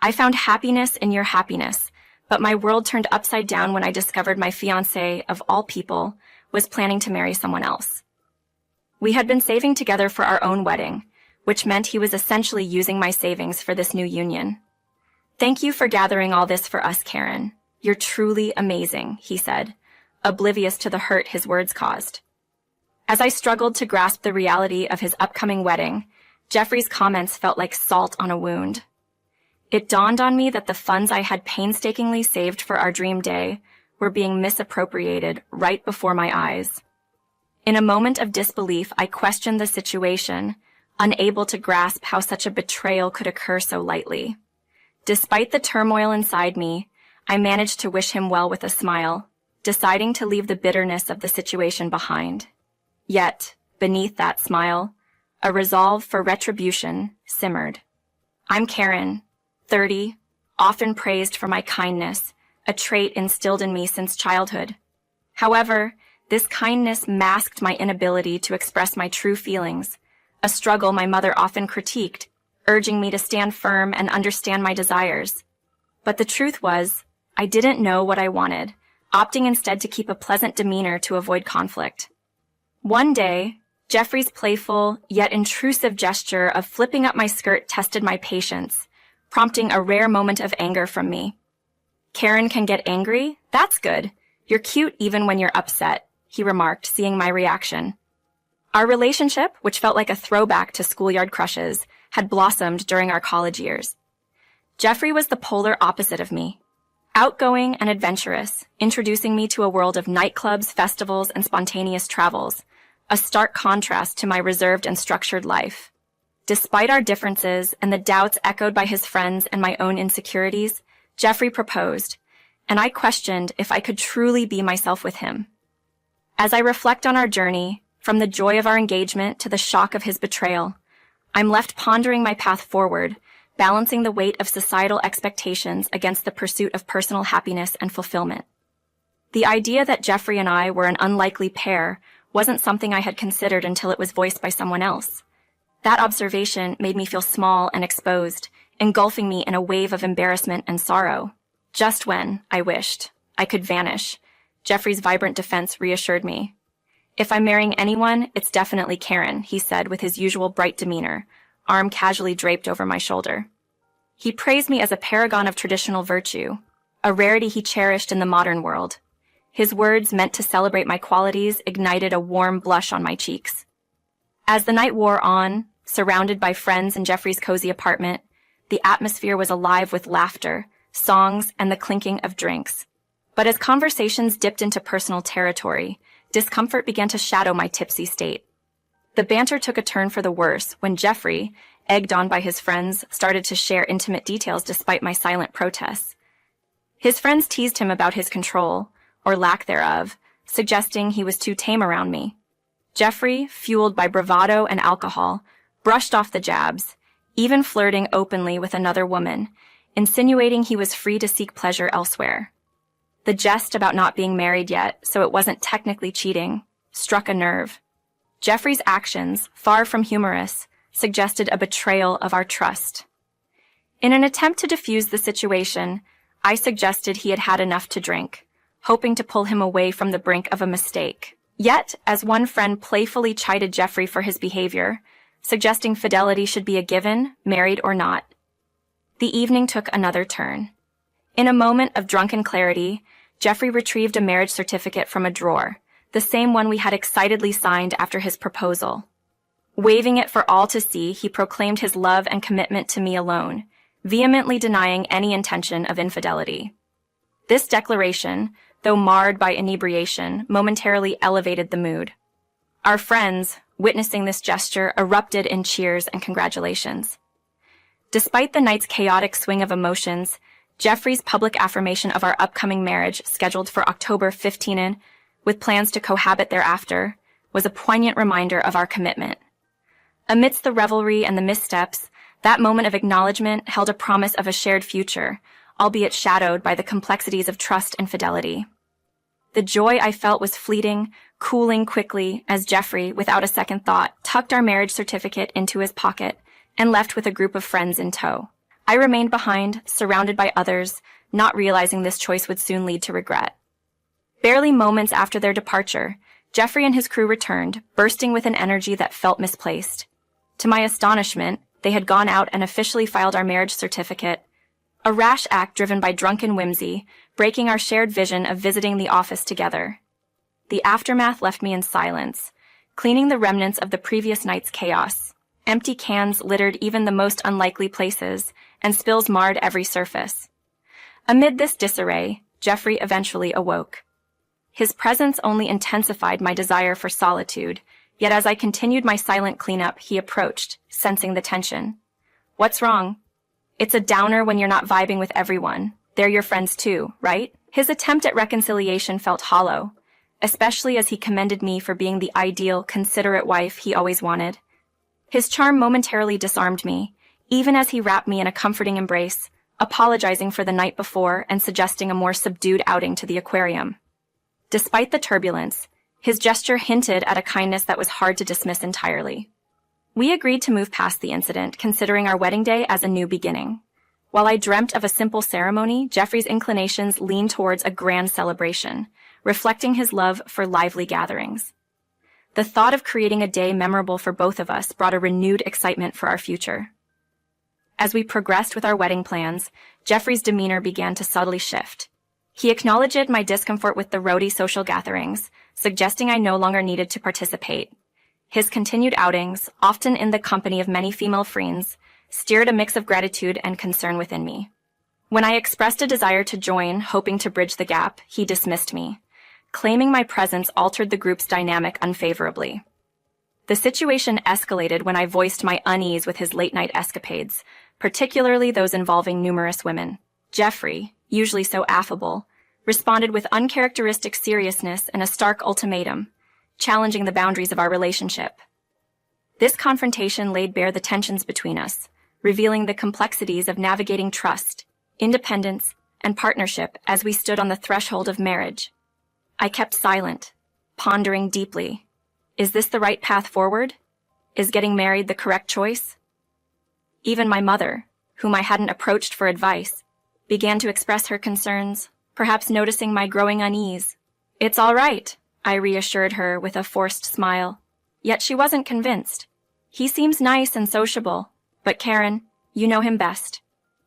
I found happiness in your happiness, but my world turned upside down when I discovered my fiancé, of all people, was planning to marry someone else. We had been saving together for our own wedding, which meant he was essentially using my savings for this new union. Thank you for gathering all this for us, Karen. You're truly amazing, he said, oblivious to the hurt his words caused. As I struggled to grasp the reality of his upcoming wedding, Jeffrey's comments felt like salt on a wound. It dawned on me that the funds I had painstakingly saved for our dream day were being misappropriated right before my eyes. In a moment of disbelief, I questioned the situation, unable to grasp how such a betrayal could occur so lightly. Despite the turmoil inside me, I managed to wish him well with a smile, deciding to leave the bitterness of the situation behind. Yet, beneath that smile, a resolve for retribution simmered. I'm Karen, 30, often praised for my kindness, a trait instilled in me since childhood. However, this kindness masked my inability to express my true feelings, a struggle my mother often critiqued, urging me to stand firm and understand my desires. But the truth was, I didn't know what I wanted, opting instead to keep a pleasant demeanor to avoid conflict. One day, Jeffrey's playful yet intrusive gesture of flipping up my skirt tested my patience, prompting a rare moment of anger from me. Karen can get angry? That's good. You're cute even when you're upset, he remarked, seeing my reaction. Our relationship, which felt like a throwback to schoolyard crushes, had blossomed during our college years. Jeffrey was the polar opposite of me. Outgoing and adventurous, introducing me to a world of nightclubs, festivals, and spontaneous travels, a stark contrast to my reserved and structured life. Despite our differences and the doubts echoed by his friends and my own insecurities, Jeffrey proposed, and I questioned if I could truly be myself with him. As I reflect on our journey, from the joy of our engagement to the shock of his betrayal, I'm left pondering my path forward, balancing the weight of societal expectations against the pursuit of personal happiness and fulfillment. The idea that Jeffrey and I were an unlikely pair wasn't something I had considered until it was voiced by someone else. That observation made me feel small and exposed, engulfing me in a wave of embarrassment and sorrow. Just when, I wished, I could vanish, Jeffrey's vibrant defense reassured me. If I'm marrying anyone, it's definitely Karen, he said with his usual bright demeanor, arm casually draped over my shoulder. He praised me as a paragon of traditional virtue, a rarity he cherished in the modern world. His words, meant to celebrate my qualities, ignited a warm blush on my cheeks. As the night wore on, surrounded by friends in Jeffrey's cozy apartment, the atmosphere was alive with laughter, songs, and the clinking of drinks. But as conversations dipped into personal territory, discomfort began to shadow my tipsy state. The banter took a turn for the worse when Jeffrey, egged on by his friends, started to share intimate details despite my silent protests. His friends teased him about his control, or lack thereof, suggesting he was too tame around me. Jeffrey, fueled by bravado and alcohol, brushed off the jabs, even flirting openly with another woman, insinuating he was free to seek pleasure elsewhere. The jest about not being married yet, so it wasn't technically cheating, struck a nerve. Jeffrey's actions, far from humorous, suggested a betrayal of our trust. In an attempt to defuse the situation, I suggested he had had enough to drink, hoping to pull him away from the brink of a mistake. Yet, as one friend playfully chided Jeffrey for his behavior, suggesting fidelity should be a given, married or not, the evening took another turn. In a moment of drunken clarity, Jeffrey retrieved a marriage certificate from a drawer, the same one we had excitedly signed after his proposal. Waving it for all to see, he proclaimed his love and commitment to me alone, vehemently denying any intention of infidelity. This declaration, though marred by inebriation, momentarily elevated the mood. Our friends, witnessing this gesture, erupted in cheers and congratulations. Despite the night's chaotic swing of emotions, Jeffrey's public affirmation of our upcoming marriage, scheduled for October 15, with plans to cohabit thereafter, was a poignant reminder of our commitment. Amidst the revelry and the missteps, that moment of acknowledgement held a promise of a shared future, albeit shadowed by the complexities of trust and fidelity. The joy I felt was fleeting, cooling quickly as Jeffrey, without a second thought, tucked our marriage certificate into his pocket and left with a group of friends in tow. I remained behind, surrounded by others, not realizing this choice would soon lead to regret. Barely moments after their departure, Jeffrey and his crew returned, bursting with an energy that felt misplaced. To my astonishment, they had gone out and officially filed our marriage certificate, a rash act driven by drunken whimsy, breaking our shared vision of visiting the office together. The aftermath left me in silence, cleaning the remnants of the previous night's chaos. Empty cans littered even the most unlikely places, and spills marred every surface. Amid this disarray, Jeffrey eventually awoke. His presence only intensified my desire for solitude, yet as I continued my silent cleanup, he approached, sensing the tension. "What's wrong?" "It's a downer when you're not vibing with everyone. They're your friends too, right?" His attempt at reconciliation felt hollow, especially as he commended me for being the ideal, considerate wife he always wanted. His charm momentarily disarmed me, even as he wrapped me in a comforting embrace, apologizing for the night before and suggesting a more subdued outing to the aquarium. Despite the turbulence, his gesture hinted at a kindness that was hard to dismiss entirely. We agreed to move past the incident, considering our wedding day as a new beginning. While I dreamt of a simple ceremony, Jeffrey's inclinations leaned towards a grand celebration, reflecting his love for lively gatherings. The thought of creating a day memorable for both of us brought a renewed excitement for our future. As we progressed with our wedding plans, Jeffrey's demeanor began to subtly shift. He acknowledged my discomfort with the rowdy social gatherings, suggesting I no longer needed to participate. His continued outings, often in the company of many female friends, stirred a mix of gratitude and concern within me. When I expressed a desire to join, hoping to bridge the gap, he dismissed me, claiming my presence altered the group's dynamic unfavorably. The situation escalated when I voiced my unease with his late-night escapades, particularly those involving numerous women. Jeffrey, usually so affable, responded with uncharacteristic seriousness and a stark ultimatum, challenging the boundaries of our relationship. This confrontation laid bare the tensions between us, revealing the complexities of navigating trust, independence, and partnership as we stood on the threshold of marriage. I kept silent, pondering deeply. Is this the right path forward? Is getting married the correct choice? Even my mother, whom I hadn't approached for advice, began to express her concerns, perhaps noticing my growing unease. "It's all right," I reassured her with a forced smile. Yet she wasn't convinced. "He seems nice and sociable, but Karen, you know him best."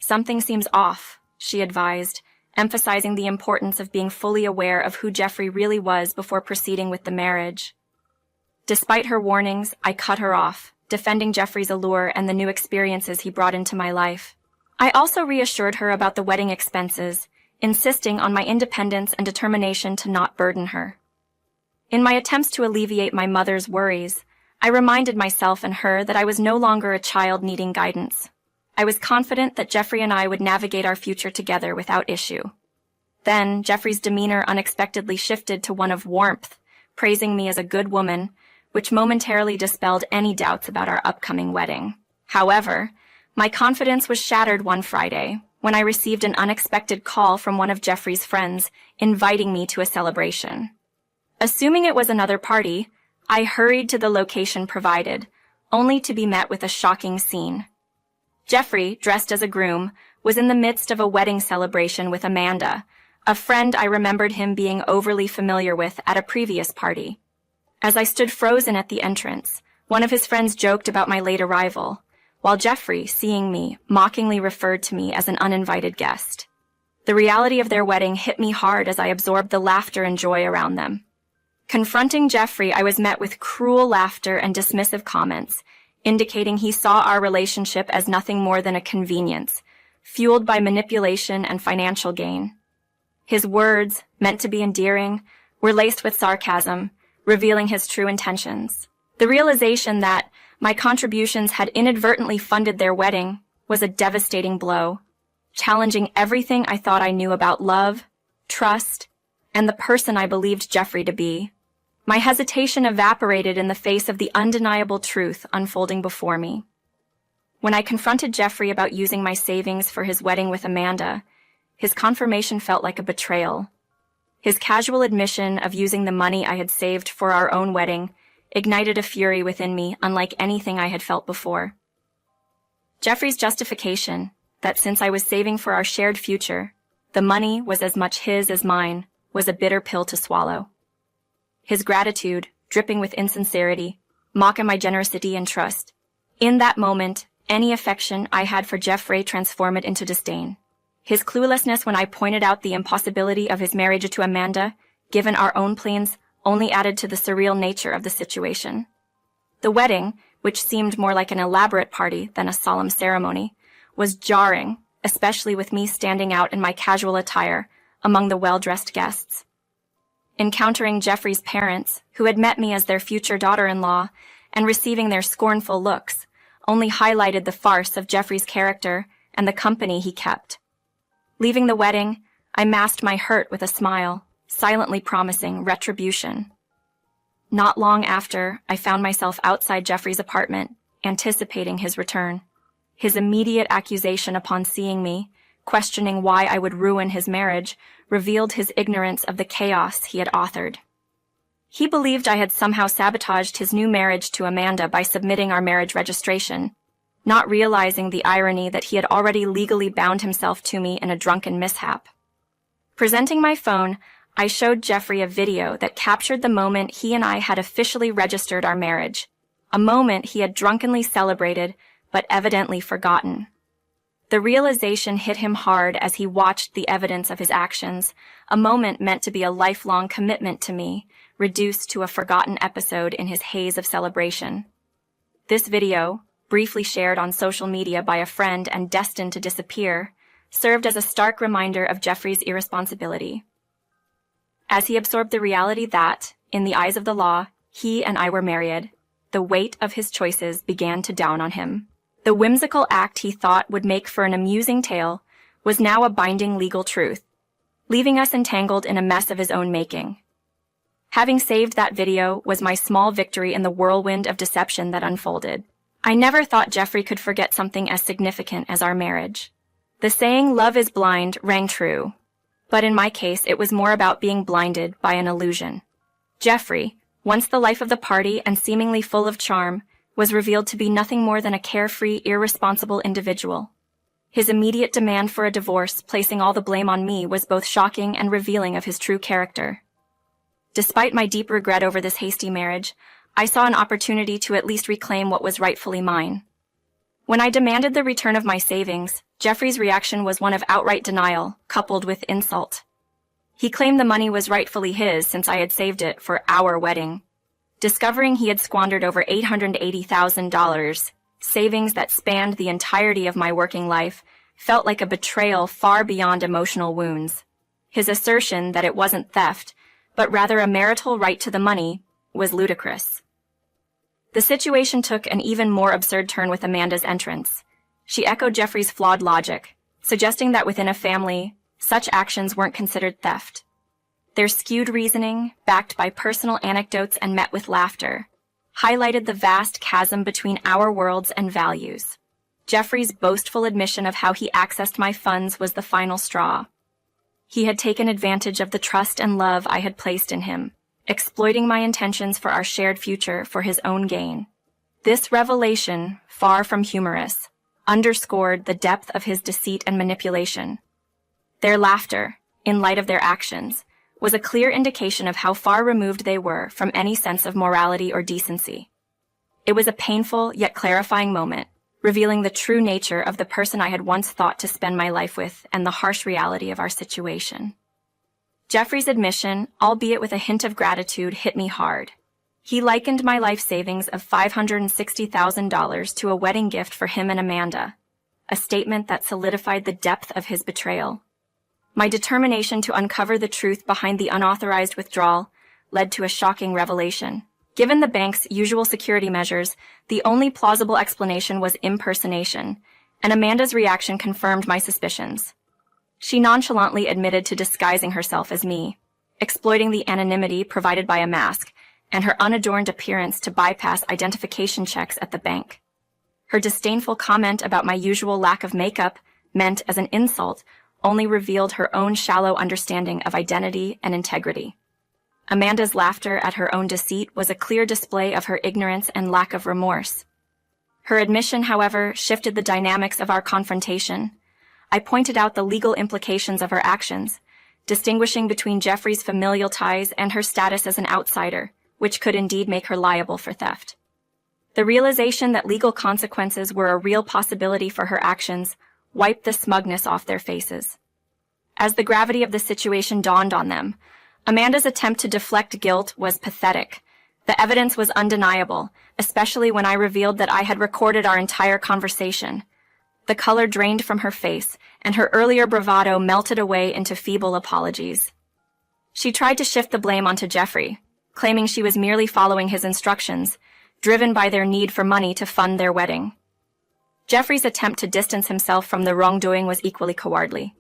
"Something seems off," she advised, emphasizing the importance of being fully aware of who Jeffrey really was before proceeding with the marriage. Despite her warnings, I cut her off, defending Jeffrey's allure and the new experiences he brought into my life. I also reassured her about the wedding expenses, insisting on my independence and determination to not burden her. In my attempts to alleviate my mother's worries, I reminded myself and her that I was no longer a child needing guidance. I was confident that Jeffrey and I would navigate our future together without issue. Then, Jeffrey's demeanor unexpectedly shifted to one of warmth, praising me as a good woman, which momentarily dispelled any doubts about our upcoming wedding. However, my confidence was shattered one Friday when I received an unexpected call from one of Jeffrey's friends inviting me to a celebration. Assuming it was another party, I hurried to the location provided, only to be met with a shocking scene. Jeffrey, dressed as a groom, was in the midst of a wedding celebration with Amanda, a friend I remembered him being overly familiar with at a previous party. As I stood frozen at the entrance, one of his friends joked about my late arrival, while Jeffrey, seeing me, mockingly referred to me as an uninvited guest. The reality of their wedding hit me hard as I absorbed the laughter and joy around them. Confronting Jeffrey, I was met with cruel laughter and dismissive comments, indicating he saw our relationship as nothing more than a convenience, fueled by manipulation and financial gain. His words, meant to be endearing, were laced with sarcasm, revealing his true intentions. The realization that my contributions had inadvertently funded their wedding was a devastating blow, challenging everything I thought I knew about love, trust, and the person I believed Jeffrey to be. My hesitation evaporated in the face of the undeniable truth unfolding before me. When I confronted Jeffrey about using my savings for his wedding with Amanda, his confirmation felt like a betrayal. His casual admission of using the money I had saved for our own wedding ignited a fury within me unlike anything I had felt before. Jeffrey's justification, that since I was saving for our shared future, the money was as much his as mine, was a bitter pill to swallow. His gratitude, dripping with insincerity, mocking my generosity and trust. In that moment, any affection I had for Jeffrey transformed it into disdain. His cluelessness when I pointed out the impossibility of his marriage to Amanda, given our own plans, only added to the surreal nature of the situation. The wedding, which seemed more like an elaborate party than a solemn ceremony, was jarring, especially with me standing out in my casual attire among the well-dressed guests. Encountering Jeffrey's parents, who had met me as their future daughter-in-law, and receiving their scornful looks, only highlighted the farce of Jeffrey's character and the company he kept. Leaving the wedding, I masked my hurt with a smile, silently promising retribution. Not long after, I found myself outside Jeffrey's apartment, anticipating his return. His immediate accusation upon seeing me, questioning why I would ruin his marriage, revealed his ignorance of the chaos he had authored. He believed I had somehow sabotaged his new marriage to Amanda by submitting our marriage registration, not realizing the irony that he had already legally bound himself to me in a drunken mishap. Presenting my phone, I showed Jeffrey a video that captured the moment he and I had officially registered our marriage, a moment he had drunkenly celebrated but evidently forgotten. The realization hit him hard as he watched the evidence of his actions, a moment meant to be a lifelong commitment to me, reduced to a forgotten episode in his haze of celebration. This video, briefly shared on social media by a friend and destined to disappear, served as a stark reminder of Jeffrey's irresponsibility. As he absorbed the reality that, in the eyes of the law, he and I were married, the weight of his choices began to down on him. The whimsical act he thought would make for an amusing tale was now a binding legal truth, leaving us entangled in a mess of his own making. Having saved that video was my small victory in the whirlwind of deception that unfolded. I never thought Jeffrey could forget something as significant as our marriage. The saying, "Love is blind," rang true. But in my case, it was more about being blinded by an illusion. Jeffrey, once the life of the party and seemingly full of charm, was revealed to be nothing more than a carefree, irresponsible individual. His immediate demand for a divorce, placing all the blame on me, was both shocking and revealing of his true character. Despite my deep regret over this hasty marriage, I saw an opportunity to at least reclaim what was rightfully mine. When I demanded the return of my savings, Jeffrey's reaction was one of outright denial, coupled with insult. He claimed the money was rightfully his since I had saved it for our wedding. Discovering he had squandered over $880,000, savings that spanned the entirety of my working life, felt like a betrayal far beyond emotional wounds. His assertion that it wasn't theft, but rather a marital right to the money, was ludicrous. The situation took an even more absurd turn with Amanda's entrance. She echoed Jeffrey's flawed logic, suggesting that within a family, such actions weren't considered theft. Their skewed reasoning, backed by personal anecdotes and met with laughter, highlighted the vast chasm between our worlds and values. Jeffrey's boastful admission of how he accessed my funds was the final straw. He had taken advantage of the trust and love I had placed in him, exploiting my intentions for our shared future for his own gain. This revelation, far from humorous, underscored the depth of his deceit and manipulation. Their laughter, in light of their actions, was a clear indication of how far removed they were from any sense of morality or decency. It was a painful yet clarifying moment, revealing the true nature of the person I had once thought to spend my life with and the harsh reality of our situation. Jeffrey's admission, albeit with a hint of gratitude, hit me hard. He likened my life savings of $560,000 to a wedding gift for him and Amanda, a statement that solidified the depth of his betrayal. My determination to uncover the truth behind the unauthorized withdrawal led to a shocking revelation. Given the bank's usual security measures, the only plausible explanation was impersonation, and Amanda's reaction confirmed my suspicions. She nonchalantly admitted to disguising herself as me, exploiting the anonymity provided by a mask and her unadorned appearance to bypass identification checks at the bank. Her disdainful comment about my usual lack of makeup, meant as an insult, only revealed her own shallow understanding of identity and integrity. Amanda's laughter at her own deceit was a clear display of her ignorance and lack of remorse. Her admission, however, shifted the dynamics of our confrontation, I pointed out the legal implications of her actions, distinguishing between Jeffrey's familial ties and her status as an outsider, which could indeed make her liable for theft. The realization that legal consequences were a real possibility for her actions wiped the smugness off their faces. As the gravity of the situation dawned on them, Amanda's attempt to deflect guilt was pathetic. The evidence was undeniable, especially when I revealed that I had recorded our entire conversation. The color drained from her face, and her earlier bravado melted away into feeble apologies. She tried to shift the blame onto Jeffrey, claiming she was merely following his instructions, driven by their need for money to fund their wedding. Jeffrey's attempt to distance himself from the wrongdoing was equally cowardly.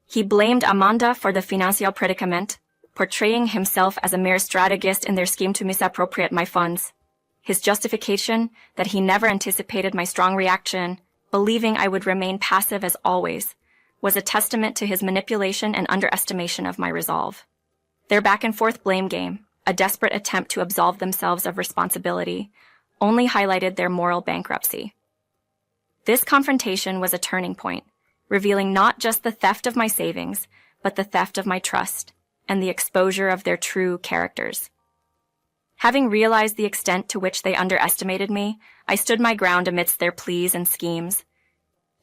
He blamed Amanda for the financial predicament, portraying himself as a mere strategist in their scheme to misappropriate my funds. His justification, that he never anticipated my strong reaction, believing I would remain passive as always, was a testament to his manipulation and underestimation of my resolve. Their back-and-forth blame game, a desperate attempt to absolve themselves of responsibility, only highlighted their moral bankruptcy. This confrontation was a turning point, revealing not just the theft of my savings, but the theft of my trust, and the exposure of their true characters. Having realized the extent to which they underestimated me, I stood my ground amidst their pleas and schemes.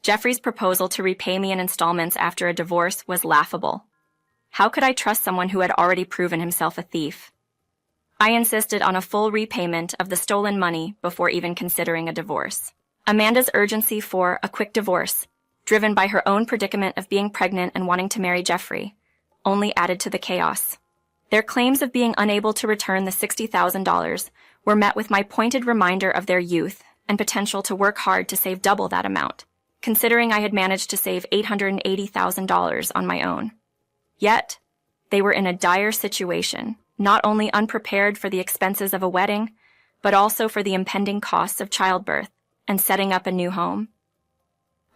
Jeffrey's proposal to repay me in installments after a divorce was laughable. How could I trust someone who had already proven himself a thief? I insisted on a full repayment of the stolen money before even considering a divorce. Amanda's urgency for a quick divorce, driven by her own predicament of being pregnant and wanting to marry Jeffrey, only added to the chaos. Their claims of being unable to return the $60,000 were met with my pointed reminder of their youth and potential to work hard to save double that amount, considering I had managed to save $880,000 on my own. Yet, they were in a dire situation, not only unprepared for the expenses of a wedding, but also for the impending costs of childbirth and setting up a new home.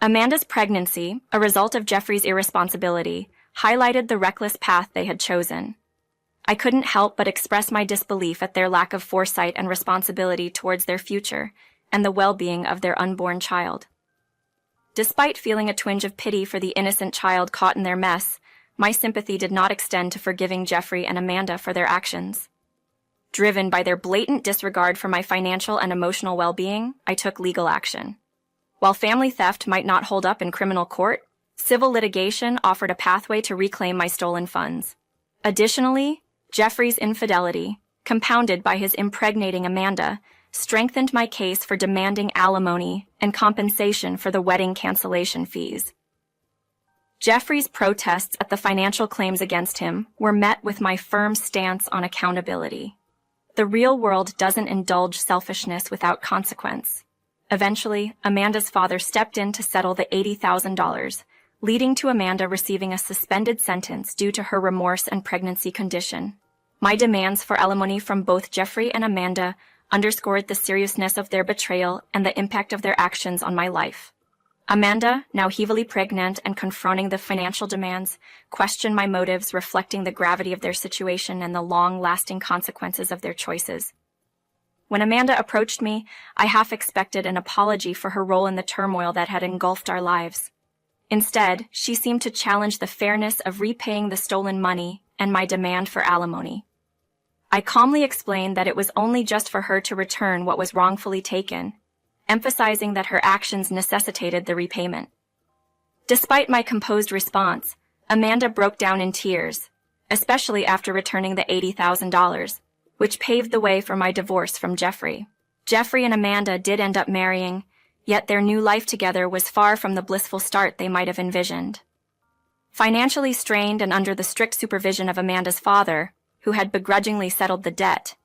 Amanda's pregnancy, a result of Jeffrey's irresponsibility, highlighted the reckless path they had chosen. I couldn't help but express my disbelief at their lack of foresight and responsibility towards their future and the well-being of their unborn child. Despite feeling a twinge of pity for the innocent child caught in their mess, my sympathy did not extend to forgiving Jeffrey and Amanda for their actions. Driven by their blatant disregard for my financial and emotional well-being, I took legal action. While family theft might not hold up in criminal court, civil litigation offered a pathway to reclaim my stolen funds. Additionally, Jeffrey's infidelity, compounded by his impregnating Amanda, strengthened my case for demanding alimony and compensation for the wedding cancellation fees. Jeffrey's protests at the financial claims against him were met with my firm stance on accountability. The real world doesn't indulge selfishness without consequence. Eventually, Amanda's father stepped in to settle the $80,000, leading to Amanda receiving a suspended sentence due to her remorse and pregnancy condition. My demands for alimony from both Jeffrey and Amanda underscored the seriousness of their betrayal and the impact of their actions on my life. Amanda, now heavily pregnant and confronting the financial demands, questioned my motives, reflecting the gravity of their situation and the long-lasting consequences of their choices. When Amanda approached me, I half expected an apology for her role in the turmoil that had engulfed our lives. Instead, she seemed to challenge the fairness of repaying the stolen money and my demand for alimony. I calmly explained that it was only just for her to return what was wrongfully taken, emphasizing that her actions necessitated the repayment. Despite my composed response, Amanda broke down in tears, especially after returning the $80,000, which paved the way for my divorce from Jeffrey. Jeffrey and Amanda did end up marrying, yet their new life together was far from the blissful start they might have envisioned. Financially strained and under the strict supervision of Amanda's father, who had begrudgingly settled the debt,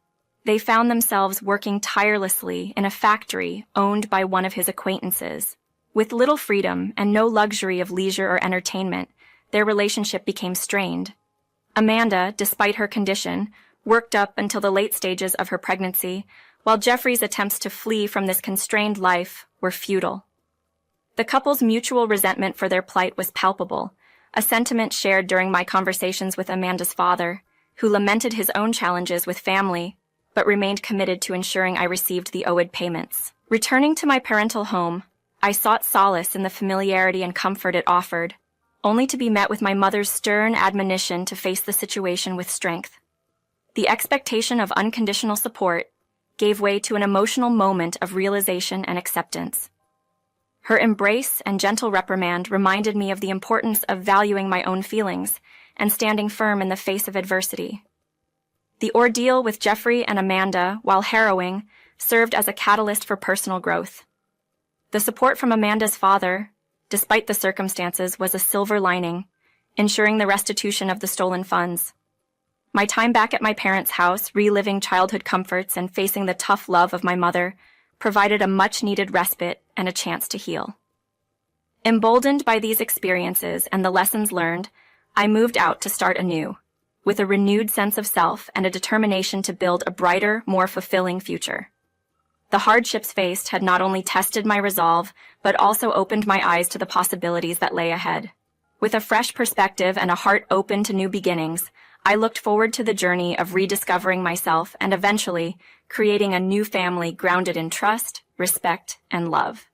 they found themselves working tirelessly in a factory owned by one of his acquaintances. With little freedom and no luxury of leisure or entertainment, their relationship became strained. Amanda, despite her condition, worked up until the late stages of her pregnancy, while Jeffrey's attempts to flee from this constrained life were futile. The couple's mutual resentment for their plight was palpable, a sentiment shared during my conversations with Amanda's father, who lamented his own challenges with family, but remained committed to ensuring I received the owed payments. Returning to my parental home, I sought solace in the familiarity and comfort it offered, only to be met with my mother's stern admonition to face the situation with strength. The expectation of unconditional support gave way to an emotional moment of realization and acceptance. Her embrace and gentle reprimand reminded me of the importance of valuing my own feelings and standing firm in the face of adversity. The ordeal with Jeffrey and Amanda, while harrowing, served as a catalyst for personal growth. The support from Amanda's father, despite the circumstances, was a silver lining, ensuring the restitution of the stolen funds. My time back at my parents' house, reliving childhood comforts and facing the tough love of my mother, provided a much-needed respite and a chance to heal. Emboldened by these experiences and the lessons learned, I moved out to start anew, with a renewed sense of self and a determination to build a brighter, more fulfilling future. The hardships faced had not only tested my resolve, but also opened my eyes to the possibilities that lay ahead. With a fresh perspective and a heart open to new beginnings, I looked forward to the journey of rediscovering myself and eventually creating a new family grounded in trust, respect, and love.